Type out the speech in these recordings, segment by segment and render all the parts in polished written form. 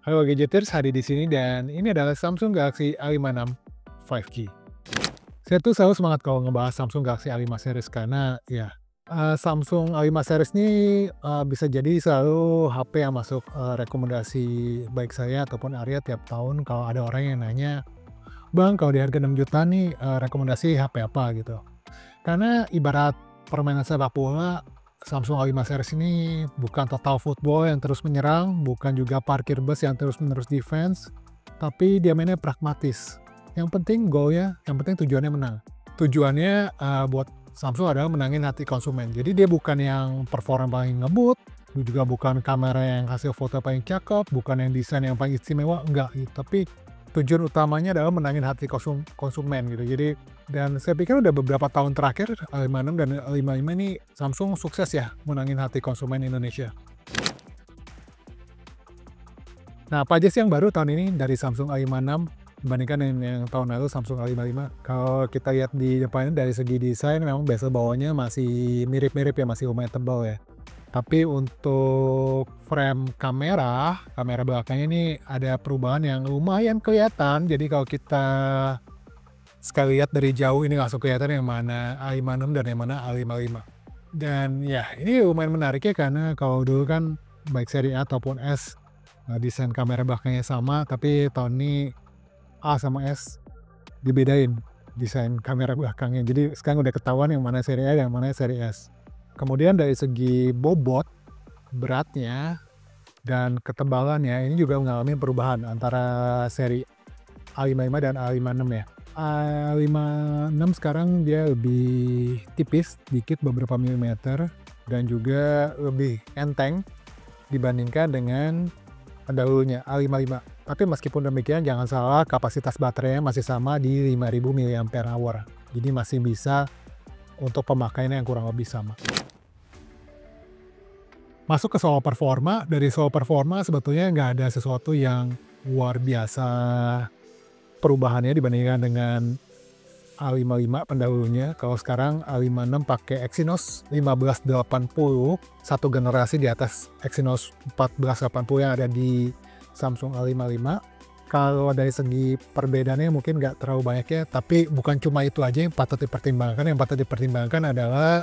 Halo Gadgeters, Hadi di sini dan ini adalah Samsung Galaxy A56 5G. Saya tuh selalu semangat kalau ngebahas Samsung Galaxy A5 series karena ya, Samsung A5 series ini, bisa jadi selalu HP yang masuk, rekomendasi baik saya ataupun Arya tiap tahun kalau ada orang yang nanya, "Bang, kalau di harga 6 juta nih, rekomendasi HP apa?" Gitu. Karena ibarat permainan sepak bola, Samsung A5 series ini bukan total football yang terus menyerang, bukan juga parkir bus yang terus-menerus defense, tapi dia mainnya pragmatis. Yang penting goal-nya, yang penting tujuannya menang. Tujuannya, buat Samsung adalah menangin hati konsumen. Jadi dia bukan yang performa paling ngebut, juga bukan kamera yang hasil foto paling cakep, bukan yang desain yang paling istimewa, enggak gitu. Tapi tujuan utamanya adalah menangin hati konsumen gitu. Jadi dan saya pikir udah beberapa tahun terakhir A56 dan A55 ini Samsung sukses ya menangin hati konsumen Indonesia. Nah, apa aja sih yang baru tahun ini dari Samsung A56 dibandingkan dengan yang tahun lalu Samsung A55? Kalau kita lihat di depannya dari segi desain memang biasa bawahnya masih mirip-mirip ya, masih lumayan tebal ya. Tapi untuk frame kamera belakangnya ini ada perubahan yang lumayan kelihatan. Jadi kalau kita sekali lihat dari jauh ini langsung kelihatan yang mana A56 dan yang mana A55. Dan ya ini lumayan menarik ya karena kalau dulu kan baik seri A ataupun S, desain kamera belakangnya sama, tapi tahun ini A sama S dibedain desain kamera belakangnya. Jadi sekarang udah ketahuan yang mana seri A dan yang mana seri S. Kemudian dari segi bobot, beratnya, dan ketebalannya ini juga mengalami perubahan antara seri A55 dan A56 ya. A56 sekarang dia lebih tipis dikit beberapa milimeter dan juga lebih enteng dibandingkan dengan pendahulunya A55. Tapi meskipun demikian jangan salah kapasitas baterainya masih sama di 5000 mAh. Jadi masih bisa untuk pemakaiannya yang kurang lebih sama. Masuk ke soal performa, dari soal performa sebetulnya nggak ada sesuatu yang luar biasa perubahannya dibandingkan dengan A55 pendahulunya. Kalau sekarang A56 pakai Exynos 1580, satu generasi di atas Exynos 1480 yang ada di Samsung A55. Kalau dari segi perbedaannya mungkin nggak terlalu banyak ya, tapi bukan cuma itu aja yang patut dipertimbangkan. Yang patut dipertimbangkan adalah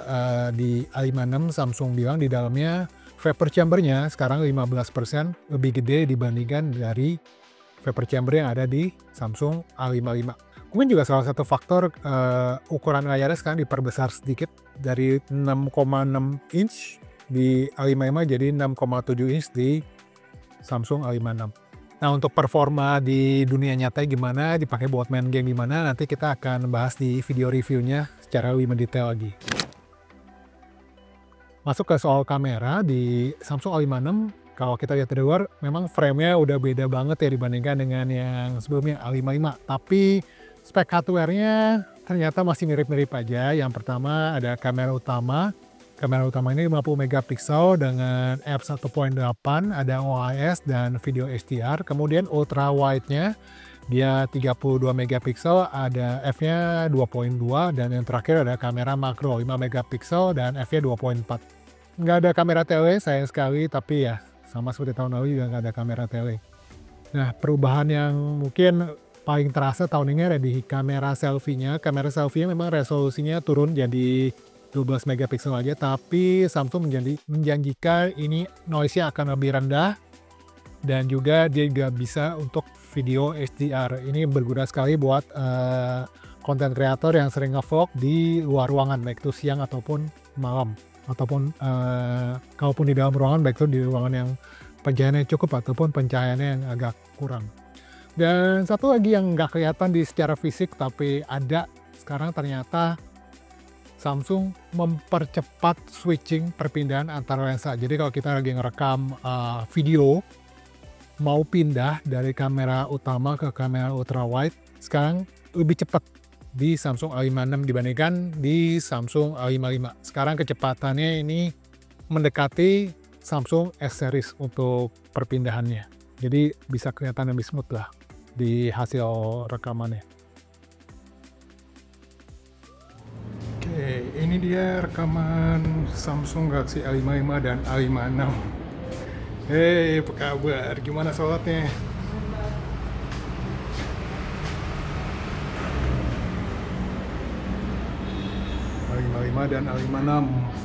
di A56 Samsung bilang di dalamnya vapor chambernya sekarang 15% lebih gede dibandingkan dari vapor chamber yang ada di Samsung A55. Mungkin juga salah satu faktor ukuran layarnya sekarang diperbesar sedikit dari 6,6 inch di A55 jadi 6,7 inch di Samsung A56. Nah, untuk performa di dunia nyata gimana, dipakai buat main game gimana, nanti kita akan bahas di video reviewnya secara lebih mendetail lagi. Masuk ke soal kamera di Samsung A56, kalau kita lihat dari luar, memang frame-nya udah beda banget ya dibandingkan dengan yang sebelumnya A55. Tapi spek hardware-nya ternyata masih mirip-mirip aja. Yang pertama ada kamera utama. Kamera utama ini 50 megapiksel dengan f1.8, ada OIS dan video HDR. Kemudian ultra wide-nya dia 32 megapiksel, ada f-nya 2.2 dan yang terakhir ada kamera makro 5 megapiksel dan f-nya 2.4. Nggak ada kamera tele sayang sekali, tapi ya sama seperti tahun lalu juga nggak ada kamera tele. Nah, perubahan yang mungkin paling terasa tahun ini ada di kamera selfie-nya. Kamera selfie-nya memang resolusinya turun jadi 12 megapiksel aja, tapi Samsung menjanjikan ini noise-nya akan lebih rendah dan juga dia juga bisa untuk video HDR. Ini berguna sekali buat konten kreator yang sering nge-vlog di luar ruangan, baik itu siang ataupun malam, ataupun kalaupun di dalam ruangan, baik itu di ruangan yang pencahayaannya cukup ataupun pencahayaannya yang agak kurang. Dan satu lagi yang nggak kelihatan di secara fisik tapi ada sekarang, ternyata Samsung mempercepat switching perpindahan antara lensa. Jadi kalau kita lagi ngerekam video, mau pindah dari kamera utama ke kamera ultra wide, sekarang lebih cepat di Samsung A56 dibandingkan di Samsung A55. Sekarang kecepatannya ini mendekati Samsung S series untuk perpindahannya. Jadi bisa kelihatan lebih smooth lah di hasil rekamannya. Oke, ini dia rekaman Samsung Galaxy A55 dan A56. Hei, apa kabar? Gimana sholatnya? A55 dan A56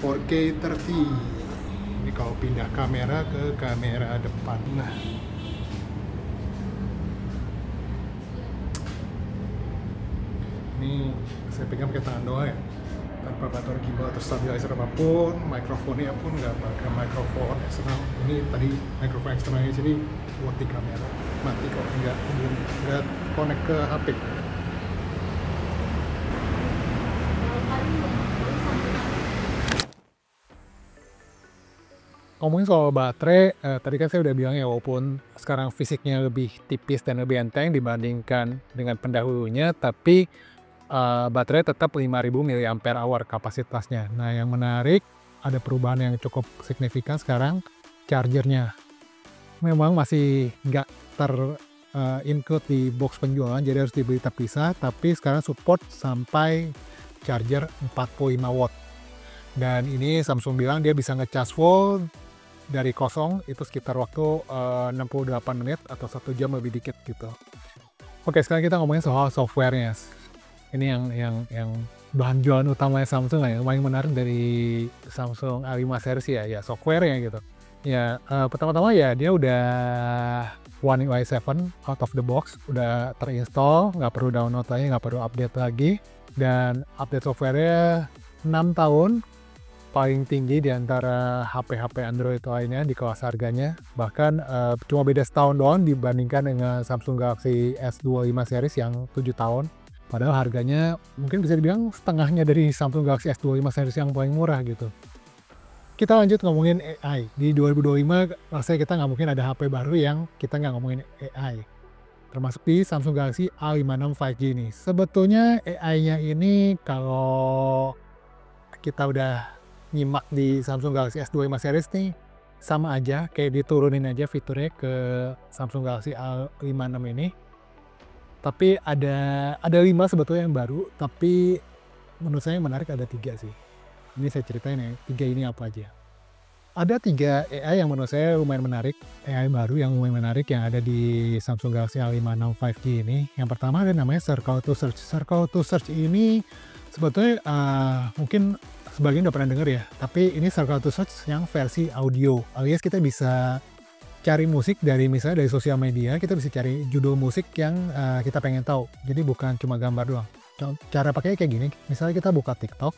4K 30. Ini kalau pindah kamera ke kamera depan. Nah, ini saya pegang pakai tangan doang ya, tanpa faktor gimbal atau stabilizer apapun. Mikrofonnya pun nggak pakai mikrofon eksternal. Ini tadi mikrofon eksternalnya jadi buat di kamera. Mati kok, nggak connect ke HP. Ngomongin soal baterai, tadi kan saya udah bilang ya, walaupun sekarang fisiknya lebih tipis dan lebih enteng dibandingkan dengan pendahulunya, tapi baterai tetap 5000 mAh kapasitasnya. Nah, yang menarik, ada perubahan yang cukup signifikan sekarang, chargernya. Memang masih nggak include di box penjualan, jadi harus dibeli terpisah, tapi sekarang support sampai charger 45 watt. Dan ini Samsung bilang dia bisa ngecas full dari kosong itu sekitar waktu 68 menit atau 1 jam lebih dikit gitu. Oke, sekarang kita ngomongin soal softwarenya. Ini yang bahan jualan utamanya Samsung ya, yang paling menarik dari Samsung A5 series ya softwarenya gitu. Ya, pertama-tama ya dia udah One UI 7 out of the box, udah terinstall, nggak perlu download lagi, nggak perlu update lagi, dan update softwarenya 6 tahun, paling tinggi di antara HP-HP Android lainnya di kelas harganya. Bahkan cuma beda setahun doang dibandingkan dengan Samsung Galaxy S25 series yang 7 tahun. Padahal harganya mungkin bisa dibilang setengahnya dari Samsung Galaxy S25 series yang paling murah gitu. Kita lanjut ngomongin AI. Di 2025 rasanya kita nggak mungkin ada HP baru yang kita nggak ngomongin AI. Termasuk di Samsung Galaxy A56 5G ini. Sebetulnya AI-nya ini kalau kita udah nyimak di Samsung Galaxy S25 series nih, sama aja kayak diturunin aja fiturnya ke Samsung Galaxy A56 ini. Tapi ada 5 sebetulnya yang baru, tapi menurut saya yang menarik ada 3 sih. Ini saya ceritain ya, 3 ini apa aja. Ada 3 AI yang menurut saya lumayan menarik, AI baru yang lumayan menarik yang ada di Samsung Galaxy A56 5G ini. Yang pertama ada namanya Circle to Search. Circle to Search ini sebetulnya mungkin sebagian udah pernah denger ya, tapi ini Circle to Search yang versi audio, alias kita bisa cari musik misalnya dari sosial media, kita bisa cari judul musik yang kita pengen tahu, jadi bukan cuma gambar doang. Cara pakainya kayak gini, misalnya kita buka TikTok,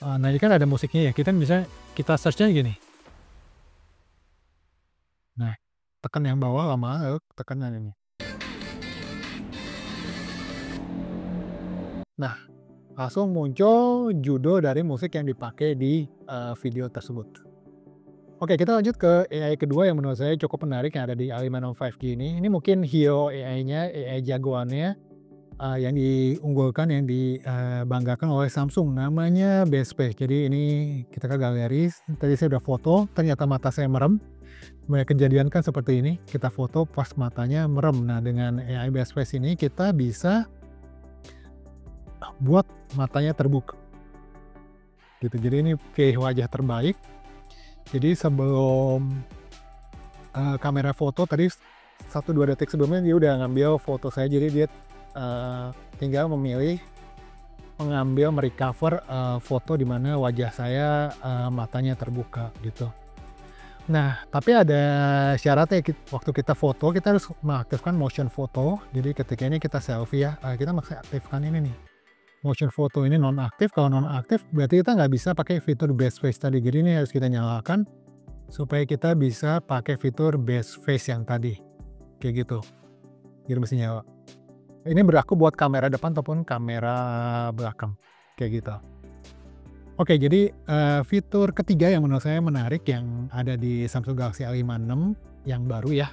nah ini kan ada musiknya ya, kita search-nya gini. Nah, tekan yang bawah lama, lalu tekan yang ini. Nah, langsung muncul judul dari musik yang dipakai di video tersebut. Oke, kita lanjut ke AI kedua yang menurut saya cukup menarik yang ada di A56 5G ini. Ini mungkin Hero AI-nya, AI jagoannya yang diunggulkan, yang dibanggakan oleh Samsung. Namanya Best Face. Jadi ini kita ke galeri, tadi saya udah foto, ternyata mata saya merem. Banyak kejadian kan seperti ini, kita foto pas matanya merem. Nah, dengan AI Best Face ini kita bisa buat matanya terbuka gitu. Jadi ini kayak wajah terbaik. Jadi sebelum kamera foto tadi 1-2 detik sebelumnya dia udah ngambil foto saya, jadi dia tinggal mengambil merecover foto di mana wajah saya matanya terbuka gitu. Nah, tapi ada syaratnya, waktu kita foto kita harus mengaktifkan motion photo. Jadi ketika ini kita selfie ya, kita masih aktifkan ini nih. Motion photo ini nonaktif, kalau nonaktif berarti kita nggak bisa pakai fitur Best Face tadi. Jadi ini harus kita nyalakan supaya kita bisa pakai fitur Best Face yang tadi. Kayak gitu. Jadi mesti nyala. Ini berlaku buat kamera depan ataupun kamera belakang. Kayak gitu. Oke, jadi fitur ketiga yang menurut saya menarik yang ada di Samsung Galaxy A56 yang baru ya,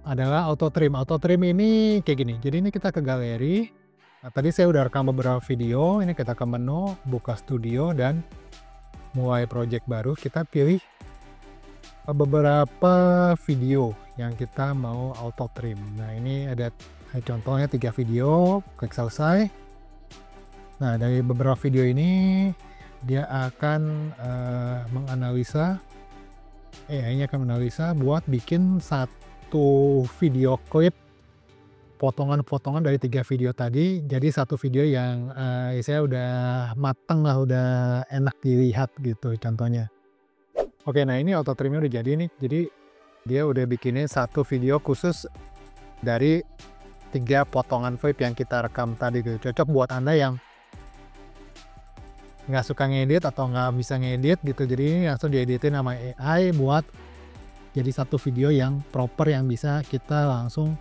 adalah Auto Trim. Auto Trim ini kayak gini. Jadi ini kita ke galeri. Nah, tadi saya udah rekam beberapa video, ini kita ke menu, buka studio, dan mulai project baru. Kita pilih beberapa video yang kita mau auto trim. Nah, ini ada contohnya 3 video, klik selesai. Nah, dari beberapa video ini dia akan menganalisa AI-nya akan menganalisa buat bikin satu video klip potongan-potongan dari 3 video tadi, jadi satu video yang, saya udah mateng lah, udah enak dilihat gitu contohnya. Oke, nah ini auto trim-nya udah jadi nih, jadi dia udah bikinin satu video khusus dari 3 potongan VoIP yang kita rekam tadi gitu. Cocok buat Anda yang nggak suka ngedit atau nggak bisa ngedit gitu, jadi ini langsung dieditin sama AI buat jadi satu video yang proper yang bisa kita langsung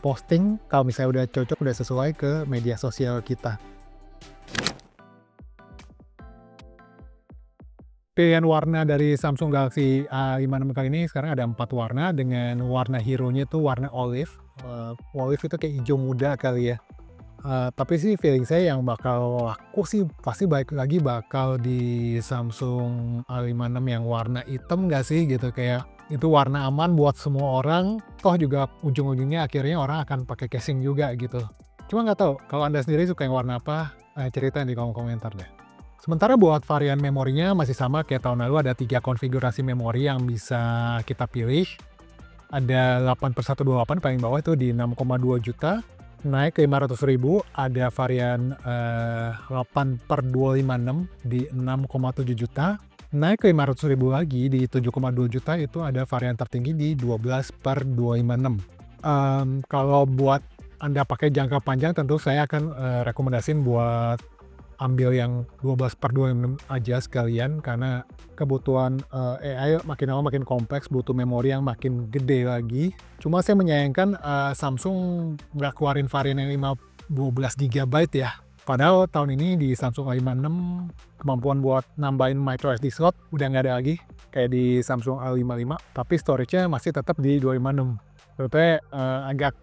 posting kalau misalnya udah cocok, udah sesuai ke media sosial kita. Pilihan warna dari Samsung Galaxy A56 kali ini sekarang ada 4 warna dengan warna hero-nya tuh warna olive. Olive itu kayak hijau muda kali ya. Tapi sih feeling saya yang bakal laku sih pasti balik lagi bakal di Samsung A56 yang warna hitam nggak sih gitu, kayak itu warna aman buat semua orang, toh juga ujung-ujungnya akhirnya orang akan pakai casing juga gitu. Cuma nggak tahu kalau Anda sendiri suka yang warna apa, ceritain di kolom komentar deh. Sementara buat varian memorinya masih sama kayak tahun lalu, ada 3 konfigurasi memori yang bisa kita pilih. Ada 8/128 paling bawah itu di 6,2 juta, naik ke 500.000, ada varian 8/256 di 6,7 juta, naik ke 500.000 lagi di 7,2 juta, itu ada varian tertinggi di 12/256. Kalau buat Anda pakai jangka panjang tentu saya akan rekomendasiin buat ambil yang 12/256 aja sekalian, karena kebutuhan AI makin lama makin kompleks, butuh memori yang makin gede lagi. Cuma saya menyayangkan Samsung nggak keluarin varian yang 12 GB ya. Padahal tahun ini di Samsung A56 kemampuan buat nambahin microSD slot udah nggak ada lagi kayak di Samsung A55, tapi storage-nya masih tetap di 256. Sebetulnya agak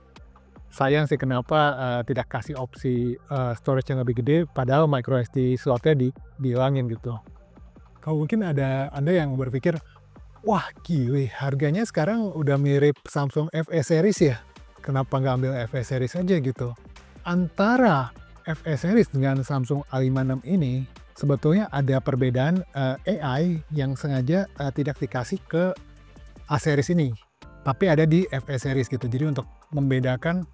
sayang sih kenapa tidak kasih opsi storage yang lebih gede, padahal microSD slotnya dihilangin gitu. Kalau mungkin ada Anda yang berpikir, wah gile, harganya sekarang udah mirip Samsung FE series ya, kenapa nggak ambil FE series aja gitu. Antara FE series dengan Samsung A56 ini, sebetulnya ada perbedaan AI yang sengaja tidak dikasih ke A series ini, tapi ada di FE series gitu. Jadi untuk membedakan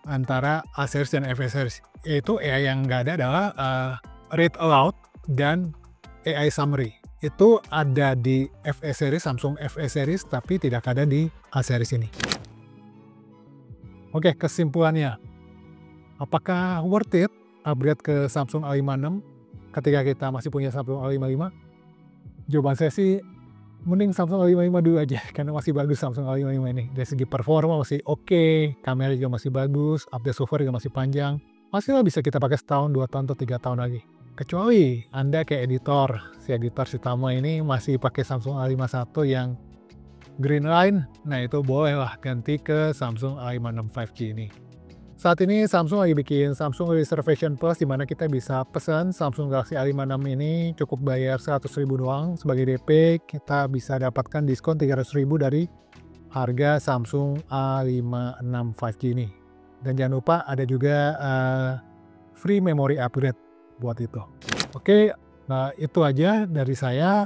antara A series dan FE series, yaitu AI yang nggak ada adalah read aloud dan AI summary. Itu ada di FE series, Samsung FE series, tapi tidak ada di A series ini. Oke, kesimpulannya, apakah worth it upgrade ke Samsung A56 ketika kita masih punya Samsung A55? Jawaban saya sih mending Samsung A55 dulu aja, karena masih bagus Samsung A55 ini. Dari segi performa masih oke, kamera juga masih bagus, update software juga masih panjang. Masih lah bisa kita pakai setahun, 2 tahun, atau 3 tahun lagi. Kecuali Anda kayak editor, si editor Tama ini masih pakai Samsung A51 yang green line, nah itu boleh lah ganti ke Samsung A56 5G ini. Saat ini Samsung lagi bikin Samsung Reservation Plus, di mana kita bisa pesan Samsung Galaxy A56 ini cukup bayar 100.000 doang sebagai DP, kita bisa dapatkan diskon 300.000 dari harga Samsung A56 5G ini. Dan jangan lupa ada juga free memory upgrade buat itu. Oke, nah itu aja dari saya.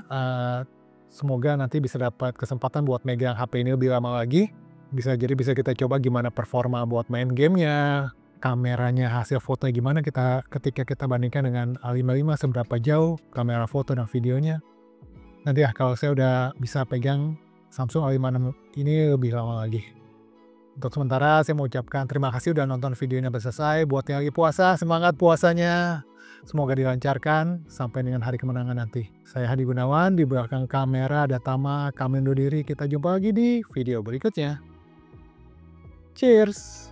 Semoga nanti bisa dapat kesempatan buat megang HP ini lebih lama lagi. Bisa kita coba gimana performa buat main gamenya, kameranya, hasil fotonya gimana ketika kita bandingkan dengan A55, seberapa jauh kamera foto dan videonya. Nanti ya kalau saya udah bisa pegang Samsung A56 ini lebih lama lagi. Untuk sementara saya mau ucapkan terima kasih udah nonton videonya sampai selesai. Buat yang lagi puasa, semangat puasanya. Semoga dilancarkan sampai dengan hari kemenangan nanti. Saya Hadi Gunawan, di belakang kamera ada Tama, kami undur diri. Kita jumpa lagi di video berikutnya. Cheers!